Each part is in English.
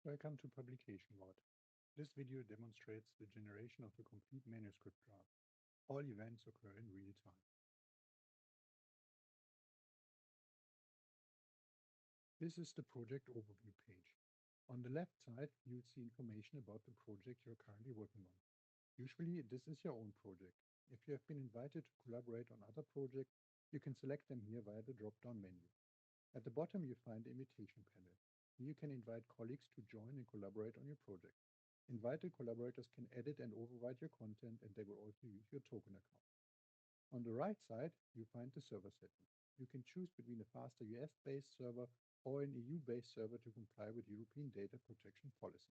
Welcome to PublicationGod. This video demonstrates the generation of the complete manuscript draft. All events occur in real time. This is the project overview page. On the left side, you'll see information about the project you're currently working on. Usually, this is your own project. If you have been invited to collaborate on other projects, you can select them here via the drop-down menu. At the bottom, you find the invitation panel. Here you can invite colleagues to join and collaborate on your project. Invited collaborators can edit and override your content, and they will also use your token account. On the right side, you find the server settings. You can choose between a faster US-based server or an EU-based server to comply with European data protection policy.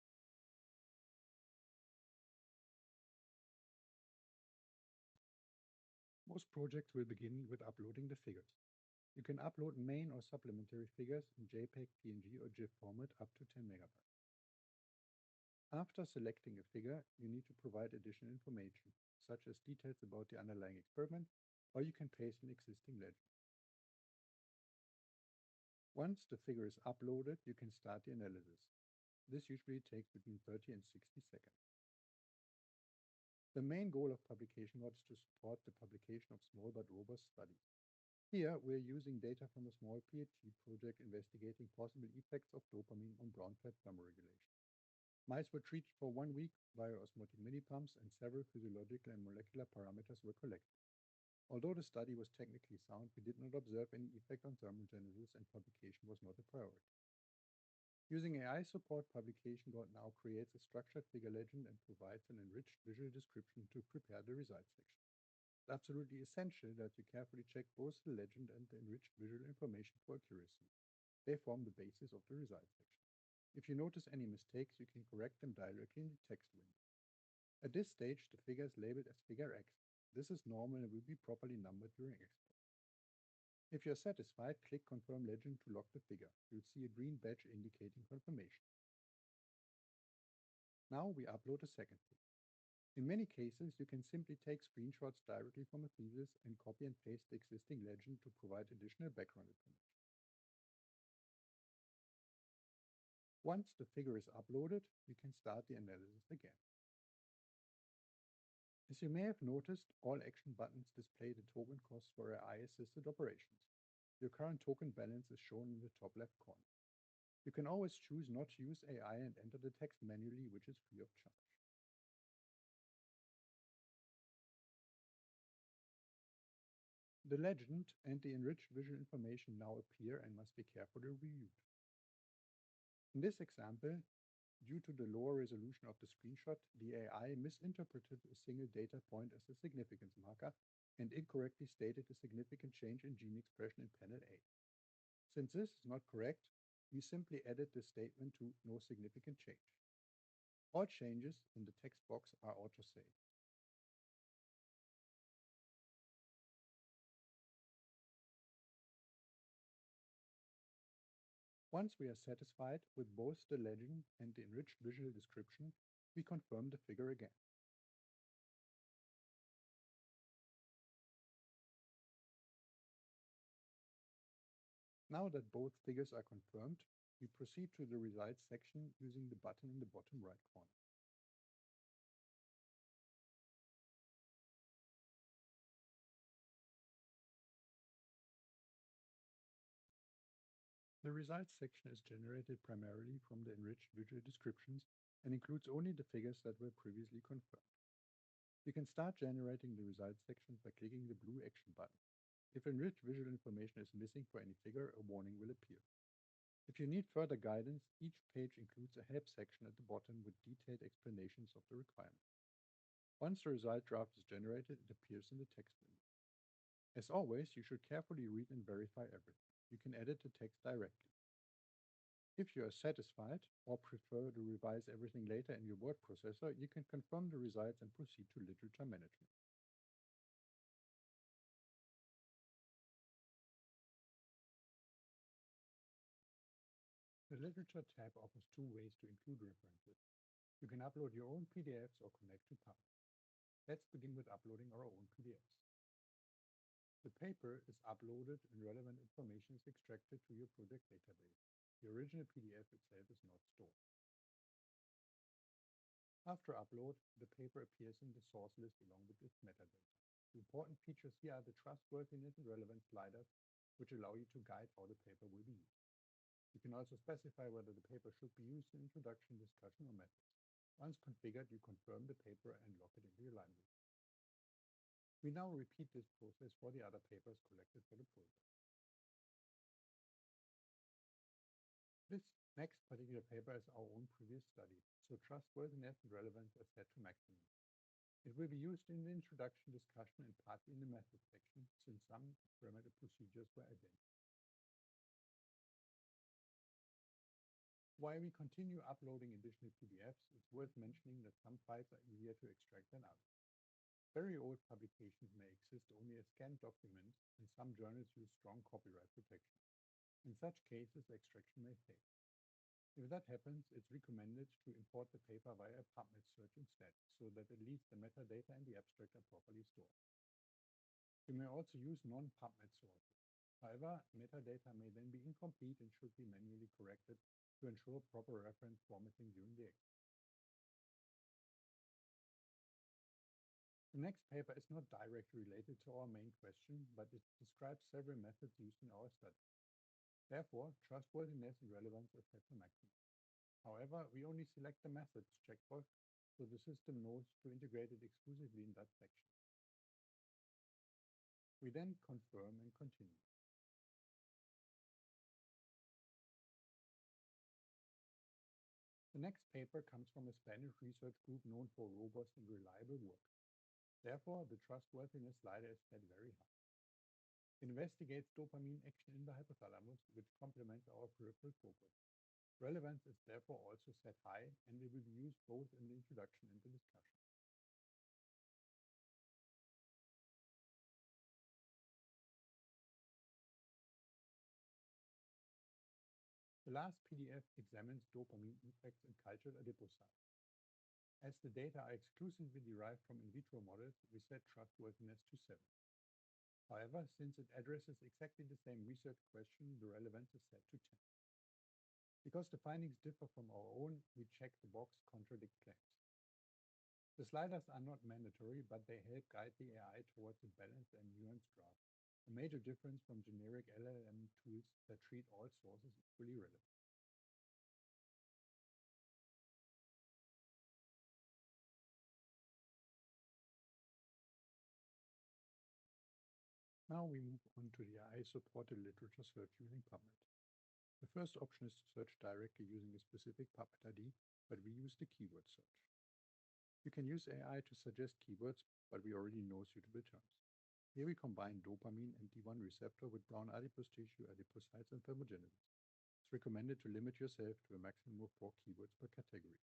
Most projects will begin with uploading the figures. You can upload main or supplementary figures in JPEG, PNG, or GIF format up to 10 megabytes. After selecting a figure, you need to provide additional information, such as details about the underlying experiment, or you can paste an existing legend. Once the figure is uploaded, you can start the analysis. This usually takes between 30 and 60 seconds. The main goal of PublicationGod is to support the publication of small but robust studies. Here, we're using data from a small PhD project investigating possible effects of dopamine on brown fat thermoregulation. Mice were treated for 1 week via osmotic mini-pumps, and several physiological and molecular parameters were collected. Although the study was technically sound, we did not observe any effect on thermogenesis, and publication was not a priority. Using AI support, PublicationGod now creates a structured figure legend and provides an enriched visual description to prepare the results section. It's absolutely essential that you carefully check both the legend and the enriched visual information for accuracy. They form the basis of the results section. If you notice any mistakes, you can correct them directly in the text window. At this stage, the figure is labeled as figure X. This is normal and will be properly numbered during export. If you're satisfied, click Confirm Legend to lock the figure. You'll see a green badge indicating confirmation. Now we upload a second figure. In many cases, you can simply take screenshots directly from a thesis and copy and paste the existing legend to provide additional background information. Once the figure is uploaded, we can start the analysis again. As you may have noticed, all action buttons display the token cost for AI-assisted operations. Your current token balance is shown in the top left corner. You can always choose not to use AI and enter the text manually, which is free of charge. The legend and the enriched visual information now appear and must be carefully reviewed. In this example, due to the lower resolution of the screenshot, the AI misinterpreted a single data point as a significance marker and incorrectly stated a significant change in gene expression in panel A. Since this is not correct, we simply edit the statement to no significant change. All changes in the text box are auto-saved. Once we are satisfied with both the legend and the enriched visual description, we confirm the figure again. Now that both figures are confirmed, we proceed to the results section using the button in the bottom right corner. The results section is generated primarily from the enriched visual descriptions and includes only the figures that were previously confirmed. You can start generating the results section by clicking the blue action button. If enriched visual information is missing for any figure, a warning will appear. If you need further guidance, each page includes a help section at the bottom with detailed explanations of the requirements. Once the result draft is generated, it appears in the text window. As always, you should carefully read and verify everything. You can edit the text directly. If you are satisfied or prefer to revise everything later in your word processor, you can confirm the results and proceed to literature management. The Literature tab offers two ways to include references. You can upload your own PDFs or connect to PubMed. Let's begin with uploading our own PDFs. The paper is uploaded and relevant information is extracted to your project database. The original PDF itself is not stored. After upload, the paper appears in the source list along with its metadata. The important features here are the trustworthiness and relevance sliders, which allow you to guide how the paper will be used. You can also specify whether the paper should be used in introduction, discussion, or methods. Once configured, you confirm the paper and lock it into your library. We now repeat this process for the other papers collected for the project. This next particular paper is our own previous study, so trustworthiness and relevance are set to maximum. It will be used in the introduction, discussion, and partly in the method section, since some parameter procedures were identical. While we continue uploading additional PDFs, it's worth mentioning that some files are easier to extract than others. Very old publications may exist only as scanned documents, and some journals use strong copyright protection. In such cases, extraction may fail. If that happens, it's recommended to import the paper via a PubMed search instead, so that at least the metadata and the abstract are properly stored. You may also use non-PubMed sources. However, metadata may then be incomplete and should be manually corrected to ensure proper reference formatting during the exit. The next paper is not directly related to our main question, but it describes several methods used in our study. Therefore, trustworthiness and relevance are set to maximum. However, we only select the methods checkbox, so the system knows to integrate it exclusively in that section. We then confirm and continue. The next paper comes from a Spanish research group known for robust and reliable work. Therefore, the trustworthiness slider is set very high. It investigates dopamine action in the hypothalamus, which complements our peripheral focus. Relevance is therefore also set high, and it will be used both in the introduction and the discussion. The last PDF examines dopamine effects in cultured adipocytes. As the data are exclusively derived from in vitro models, we set trustworthiness to 7. However, since it addresses exactly the same research question, the relevance is set to 10. Because the findings differ from our own, we check the box contradict claims. The sliders are not mandatory, but they help guide the AI towards a balanced and nuanced draft, a major difference from generic LLM tools that treat all sources equally relevant. Now we move on to the AI-supported literature search using PubMed. The first option is to search directly using a specific PubMed ID, but we use the keyword search. You can use AI to suggest keywords, but we already know suitable terms. Here we combine dopamine and D1 receptor with brown adipose tissue, adipocytes, and thermogenesis. It's recommended to limit yourself to a maximum of 4 keywords per category.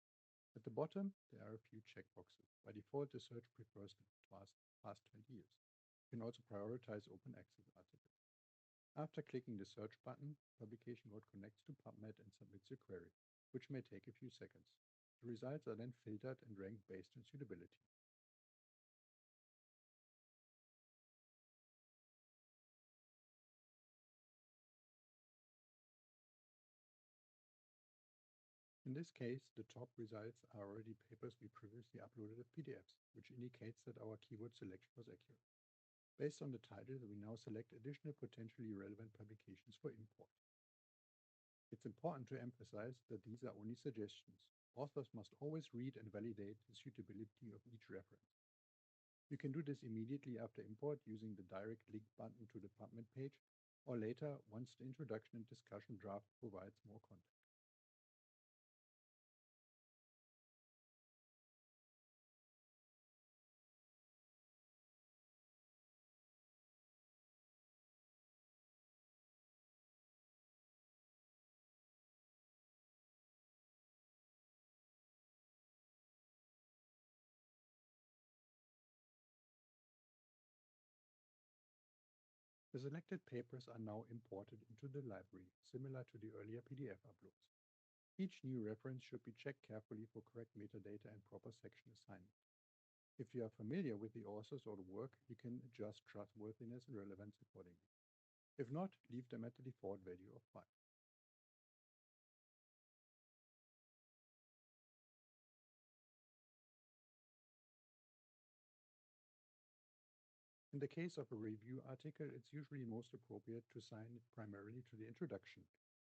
At the bottom, there are a few checkboxes. By default, the search prefers the past 20 years. You can also prioritize open access articles. After clicking the search button, PublicationGod connects to PubMed and submits your query, which may take a few seconds. The results are then filtered and ranked based on suitability. In this case, the top results are already papers we previously uploaded as PDFs, which indicates that our keyword selection was accurate. Based on the title, we now select additional potentially relevant publications for import. It's important to emphasize that these are only suggestions. Authors must always read and validate the suitability of each reference. You can do this immediately after import using the direct link button to the PubMed page, or later once the introduction and discussion draft provides more context. The selected papers are now imported into the library, similar to the earlier PDF uploads. Each new reference should be checked carefully for correct metadata and proper section assignment. If you are familiar with the authors or the work, you can adjust trustworthiness and relevance accordingly. If not, leave them at the default value of 5. In the case of a review article, it's usually most appropriate to assign it primarily to the introduction,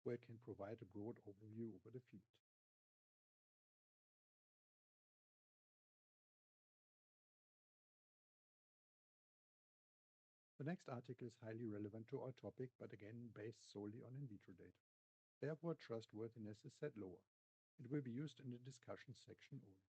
where it can provide a broad overview over the field. The next article is highly relevant to our topic, but again based solely on in vitro data. Therefore, trustworthiness is set lower. It will be used in the discussion section only.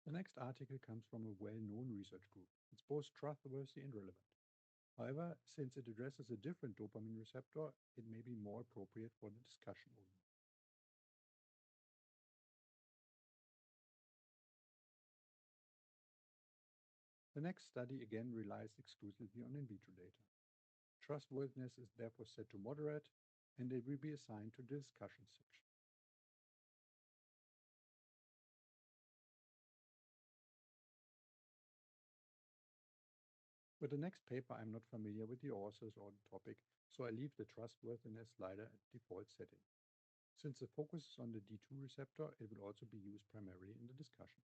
The next article comes from a well-known research group. It's both trustworthy and relevant. However, since it addresses a different dopamine receptor, it may be more appropriate for the discussion only. The next study again relies exclusively on in vitro data. Trustworthiness is therefore set to moderate, and it will be assigned to the discussion section. With the next paper, I'm not familiar with the authors or the topic, so I leave the trustworthiness slider at default setting. Since the focus is on the D2 receptor, it will also be used primarily in the discussion.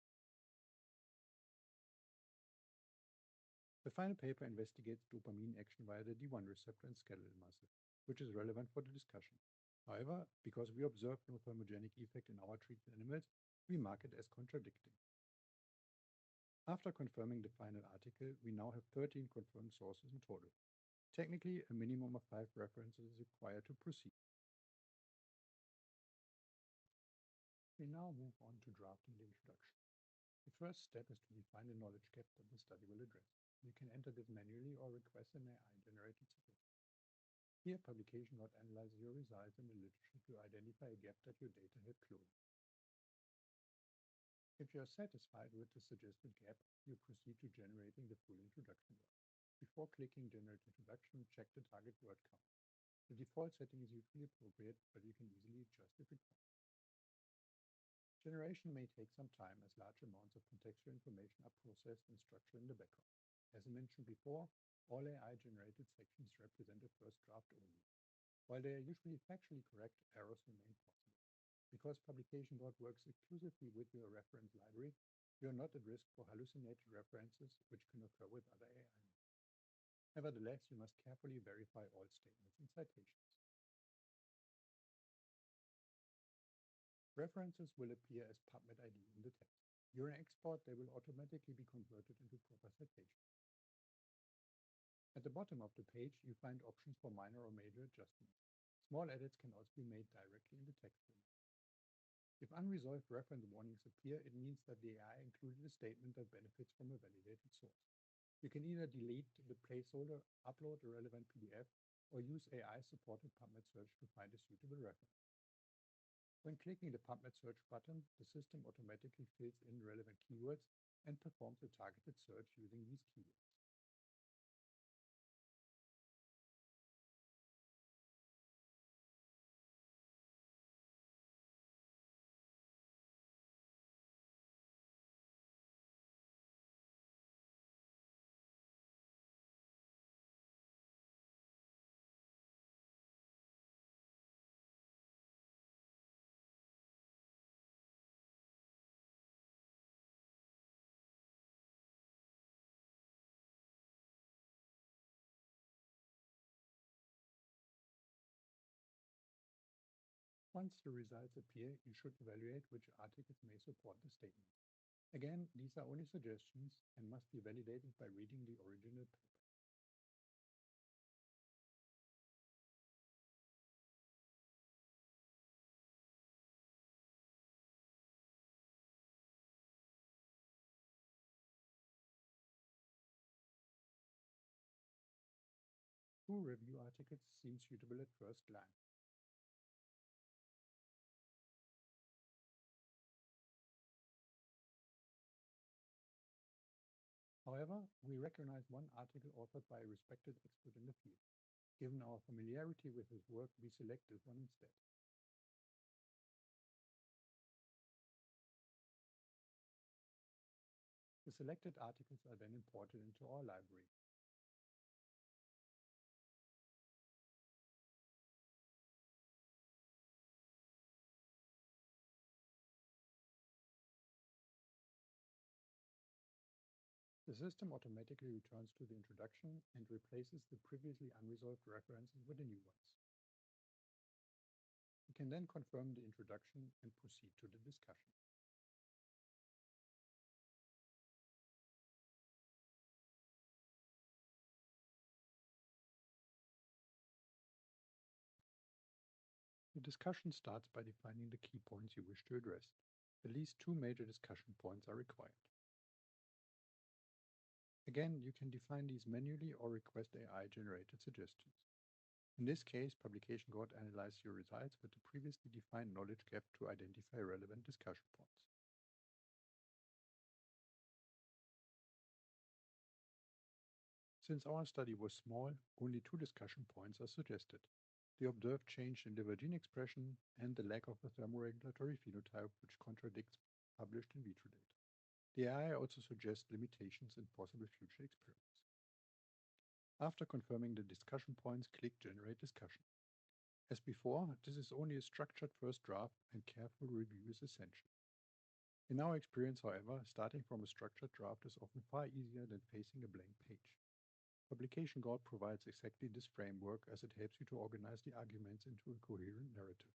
The final paper investigates dopamine action via the D1 receptor in skeletal muscle, which is relevant for the discussion. However, because we observed no thermogenic effect in our treated animals, we mark it as contradicting. After confirming the final article, we now have 13 confirmed sources in total. Technically, a minimum of 5 references is required to proceed. We now move on to drafting the introduction. The first step is to define the knowledge gap that the study will address. You can enter this manually or request an AI-generated script. Here, PublicationGod analyzes your results in the literature to identify a gap that your data have closed. If you are satisfied with the suggested gap, you proceed to generating the full introduction word. Before clicking Generate Introduction, check the target word count. The default setting is usually appropriate, but you can easily adjust if required. Generation may take some time as large amounts of contextual information are processed and structured in the background. As I mentioned before, all AI-generated sections represent a first draft only. While they are usually factually correct, errors remain possible. Because PublicationGod works exclusively with your reference library, you are not at risk for hallucinated references, which can occur with other AI models. Nevertheless, you must carefully verify all statements and citations. References will appear as PubMed ID in the text. During export, they will automatically be converted into proper citations. At the bottom of the page, you find options for minor or major adjustments. Small edits can also be made directly in the text window. If unresolved reference warnings appear, it means that the AI included a statement that benefits from a validated source. You can either delete the placeholder, upload a relevant PDF, or use AI-supported PubMed search to find a suitable reference. When clicking the PubMed search button, the system automatically fills in relevant keywords and performs a targeted search using these keywords. Once the results appear, you should evaluate which articles may support the statement. Again, these are only suggestions and must be validated by reading the original paper. Two review articles seem suitable at first glance. However, we recognize one article authored by a respected expert in the field. Given our familiarity with his work, we select this one instead. The selected articles are then imported into our library. The system automatically returns to the introduction and replaces the previously unresolved references with the new ones. We can then confirm the introduction and proceed to the discussion. The discussion starts by defining the key points you wish to address. At least 2 major discussion points are required. Again, you can define these manually or request AI-generated suggestions. In this case, PublicationGod analyzes your results with the previously defined knowledge gap to identify relevant discussion points. Since our study was small, only 2 discussion points are suggested: the observed change in liver gene expression and the lack of a thermoregulatory phenotype which contradicts published in vitro data. The AI also suggests limitations in possible future experiments. After confirming the discussion points, click Generate Discussion. As before, this is only a structured first draft and careful review is essential. In our experience, however, starting from a structured draft is often far easier than facing a blank page. PublicationGod provides exactly this framework as it helps you to organize the arguments into a coherent narrative.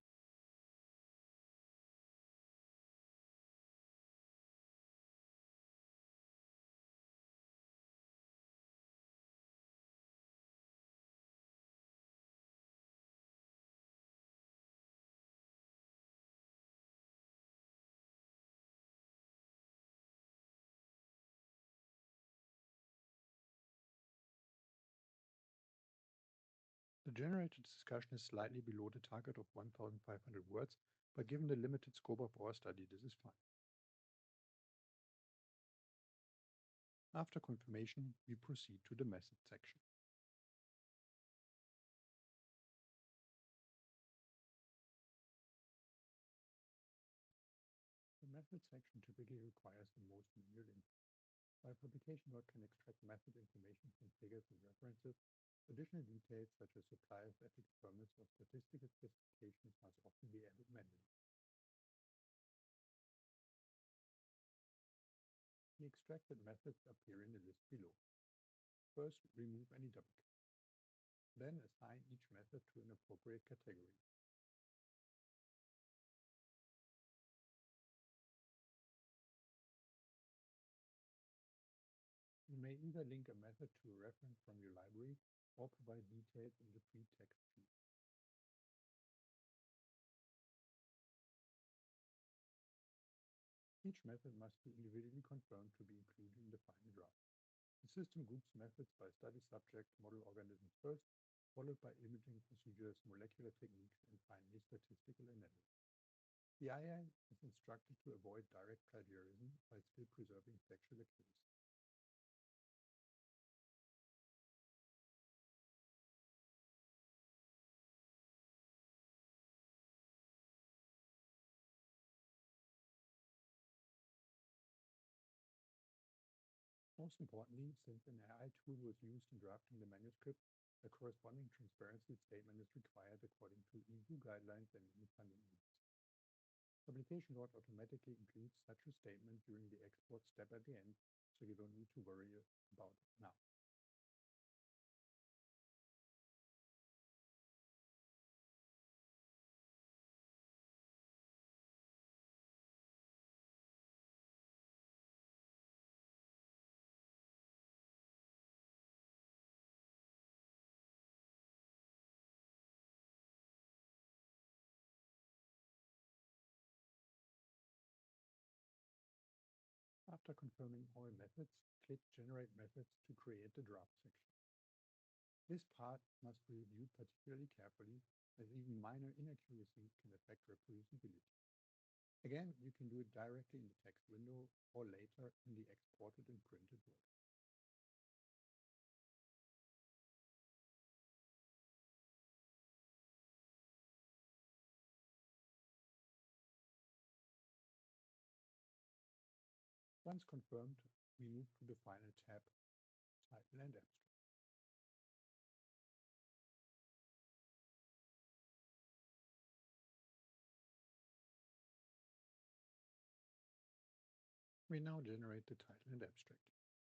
The generated discussion is slightly below the target of 1,500 words, but given the limited scope of our study, this is fine. After confirmation, we proceed to the method section. The method section typically requires the most manual input. While PublicationGod can extract method information from figures and references, additional details such as suppliers, ethics permits, or statistical specifications must often be added manually. The extracted methods appear in the list below. First, remove any duplicates. Then assign each method to an appropriate category. You may either link a method to a reference from your library or provide details in the free text field. Each method must be individually confirmed to be included in the final draft. The system groups methods by study subject, model organisms first, followed by imaging procedures, molecular techniques, and finally statistical analysis. The AI is instructed to avoid direct plagiarism while still preserving factual accuracy. Most importantly, since an AI tool was used in drafting the manuscript, a corresponding transparency statement is required according to EU guidelines and independent needs. PublicationGod automatically includes such a statement during the export step at the end, so you don't need to worry about it now. After confirming all methods, click Generate Methods to create the draft section. This part must be reviewed particularly carefully, as even minor inaccuracies can affect reproducibility. Again, you can do it directly in the text window or later in the exported and printed Word. Once confirmed, we move to the final tab, Title and Abstract. We now generate the title and abstract.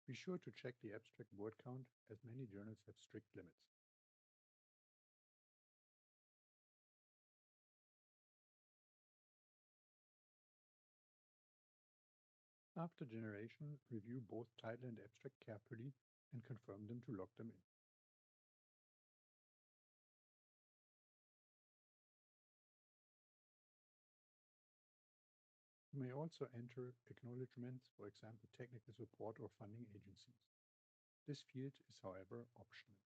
Be sure to check the abstract word count, as many journals have strict limits. After generation, review both title and abstract carefully and confirm them to log them in. You may also enter acknowledgements, for example, technical support or funding agencies. This field is, however, optional.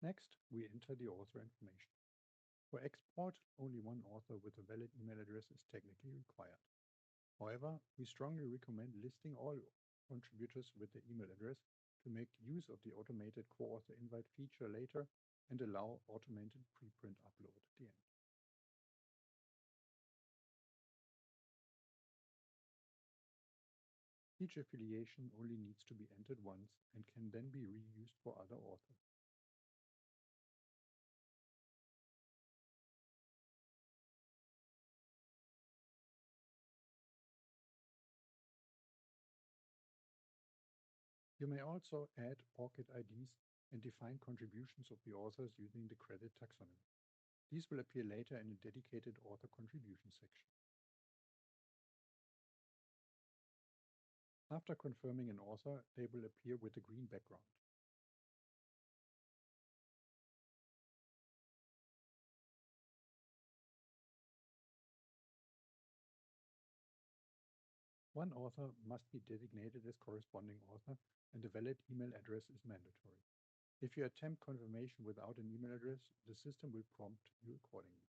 Next, we enter the author information. For export, only one author with a valid email address is technically required. However, we strongly recommend listing all contributors with the email address to make use of the automated co-author invite feature later and allow automated preprint upload at the end. Each affiliation only needs to be entered once and can then be reused for other authors. You may also add ORCID IDs and define contributions of the authors using the credit taxonomy. These will appear later in a dedicated author contribution section. After confirming an author, they will appear with a green background. One author must be designated as corresponding author, and a valid email address is mandatory. If you attempt confirmation without an email address, the system will prompt you accordingly.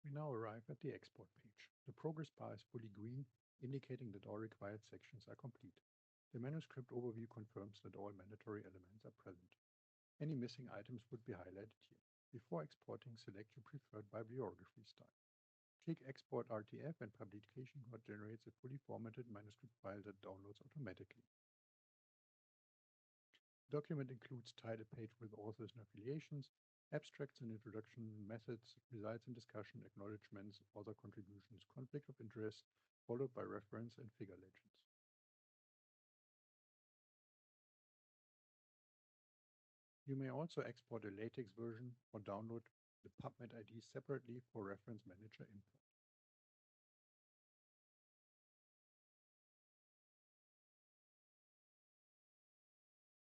We now arrive at the export page. The progress bar is fully green, indicating that all required sections are complete. The manuscript overview confirms that all mandatory elements are present. Any missing items would be highlighted here. Before exporting, select your preferred bibliography style. Click Export RTF and PublicationGod generates a fully formatted manuscript file that downloads automatically. The document includes title page with authors and affiliations, abstracts and introduction, methods, results and discussion, acknowledgements, author contributions, conflict of interest, followed by reference and figure legends. You may also export a LaTeX version or download the PubMed ID separately for Reference Manager import.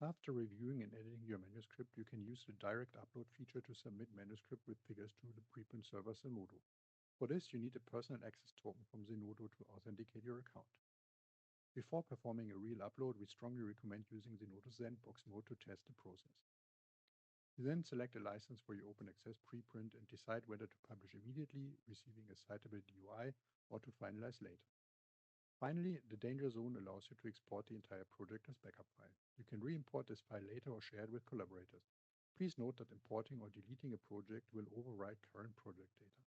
After reviewing and editing your manuscript, you can use the direct upload feature to submit manuscript with figures to the preprint server Zenodo. For this, you need a personal access token from Zenodo to authenticate your account. Before performing a real upload, we strongly recommend using Zenodo's sandbox mode to test the process. You then select a license for your open access preprint and decide whether to publish immediately, receiving a citable DOI, or to finalize later. Finally, the danger zone allows you to export the entire project as backup file. You can re-import this file later or share it with collaborators. Please note that importing or deleting a project will overwrite current project data.